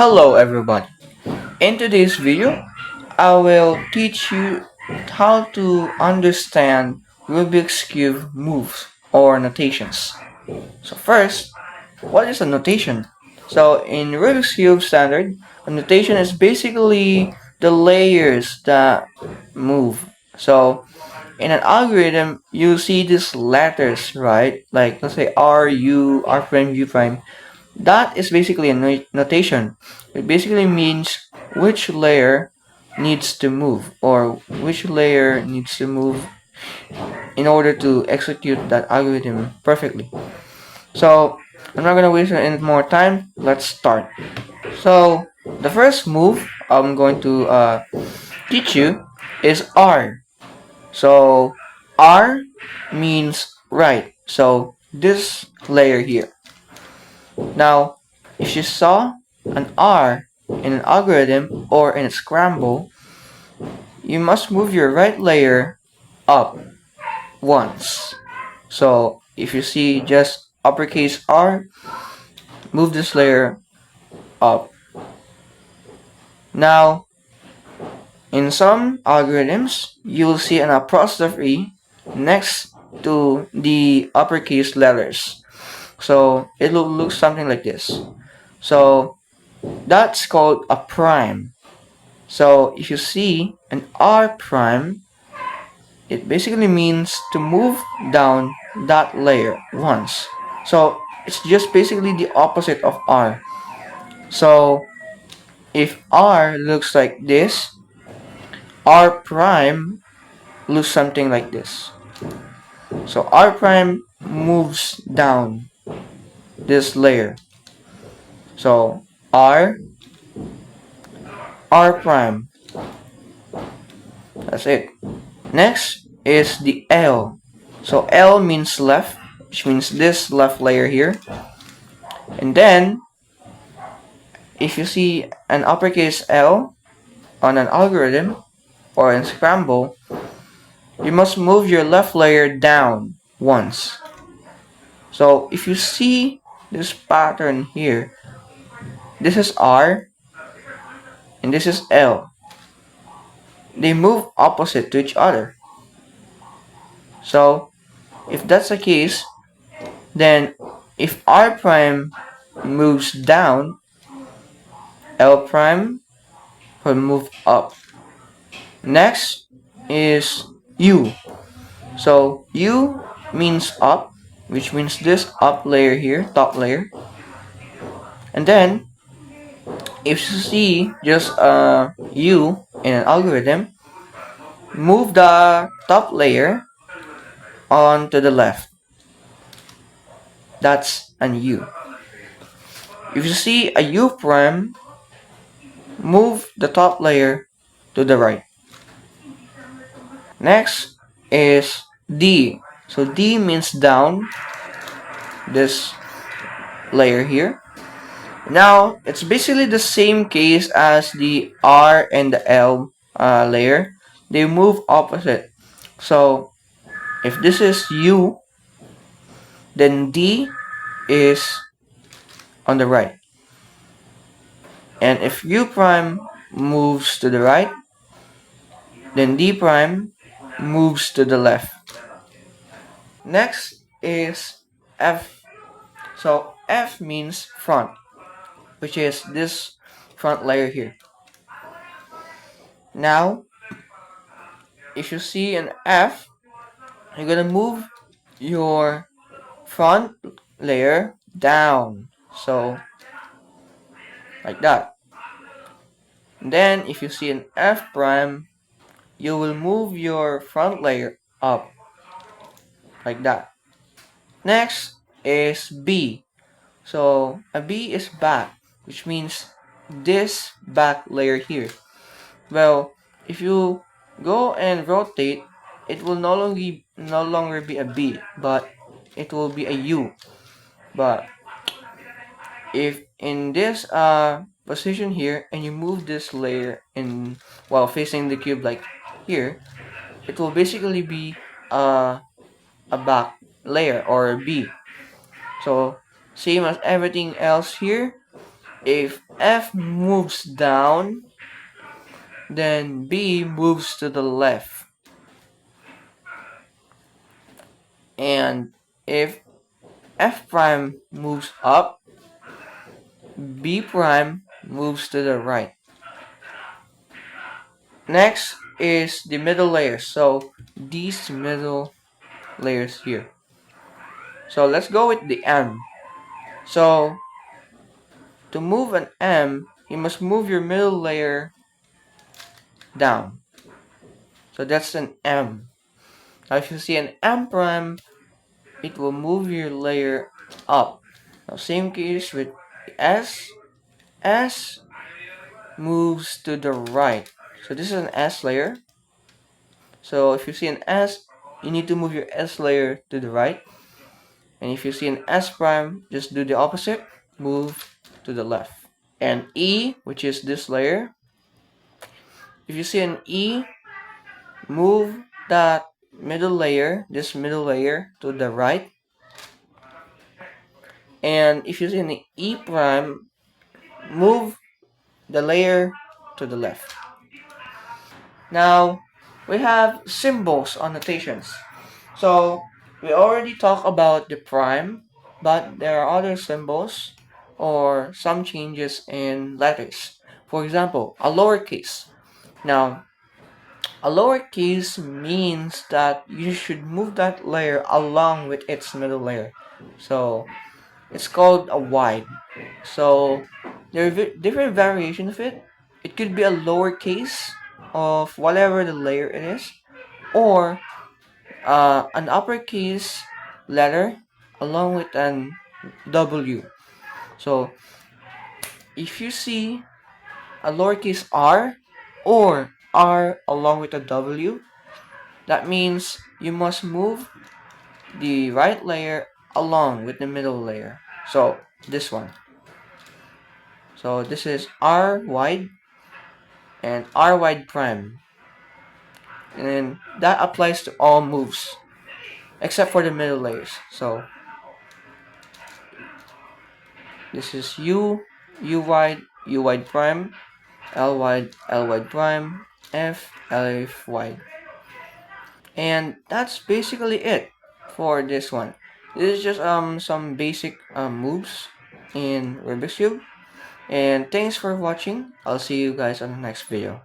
Hello everybody. In today's video, I will teach you how to understand Rubik's Cube moves or notations. So first, what is a notation? So in Rubik's Cube standard, a notation is basically the layers that move. So in an algorithm, you see these letters, right? Like let's say R, U, R prime, U prime. That is basically a notation. It basically means which layer needs to move or which layer needs to move in order to execute that algorithm perfectly. So I'm not gonna waste any more time. Let's start. So the first move I'm going to teach you is R. So R means right. So this layer here. Now, if you saw an R in an algorithm or in a scramble, you must move your right layer up once. So if you see just uppercase R, move this layer up. Now, in some algorithms, you will see an apostrophe next to the uppercase letters. So it will look something like this. So that's called a prime. So if you see an R prime, it basically means to move down that layer once. So it's just basically the opposite of R. So if R looks like this, R prime looks something like this. So R prime moves down this layer. So R prime. That's it. Next is the L. So L means left, which means this left layer here. And then, if you see an uppercase L on an algorithm or in scramble, you must move your left layer down once. So if you see this pattern here, this is R and this is L. They move opposite to each other. So if that's the case, then if R prime moves down, L prime will move up. Next is U. So U means up, which means this up layer here, top layer. And then if you see just U in an algorithm, move the top layer on to the left. That's an U. If you see a U prime, move the top layer to the right. Next is D. So D means down, this layer here. Now, it's basically the same case as the R and the L layer. They move opposite. So, if this is U, then D is on the right. And if U prime moves to the right, then D prime moves to the left. Next is F. So F means front, which is this front layer here. Now, if you see an F, you're gonna move your front layer down. So, like that. And then, if you see an F prime, you will move your front layer up. Like that. Next is B. So, a B is back, which means this back layer here. Well, if you go and rotate, it will no longer be a B, but it will be a U. But if in this position here and you move this layer in while facing the cube like here, it will basically be a back layer or a B. So same as everything else here, If F moves down, then B moves to the left. And if F prime moves up, B prime moves to the right. Next is the middle layers. So these middle layers here. So let's go with the M. So to move an M, you must move your middle layer down. So that's an M. Now if you see an M prime, it will move your layer up. Now same case with S. S moves to the right. So this is an S layer. So if you see an S, you need to move your S layer to the right. And if you see an S prime, just do the opposite, move to the left. And E, which is this layer, if you see an E, move that middle layer, this middle layer, to the right. And if you see an E prime, move the layer to the left. Now, we have symbols on notations. So, we already talked about the prime, but there are other symbols or some changes in letters. For example, a lowercase. Now, a lowercase means that you should move that layer along with its middle layer. So, it's called a wide. So, there are different variations of it. It could be a lowercase of whatever the layer it is, or an uppercase letter along with an W. So if you see a lowercase r or r along with a W, that means you must move the right layer along with the middle layer. So this one. So this is r wide and r wide prime. And that applies to all moves except for the middle layers. So this is U wide prime, L wide prime, F wide. And that's basically it for this one. This is just some basic moves in Rubik's Cube. And thanks for watching. I'll see you guys on the next video.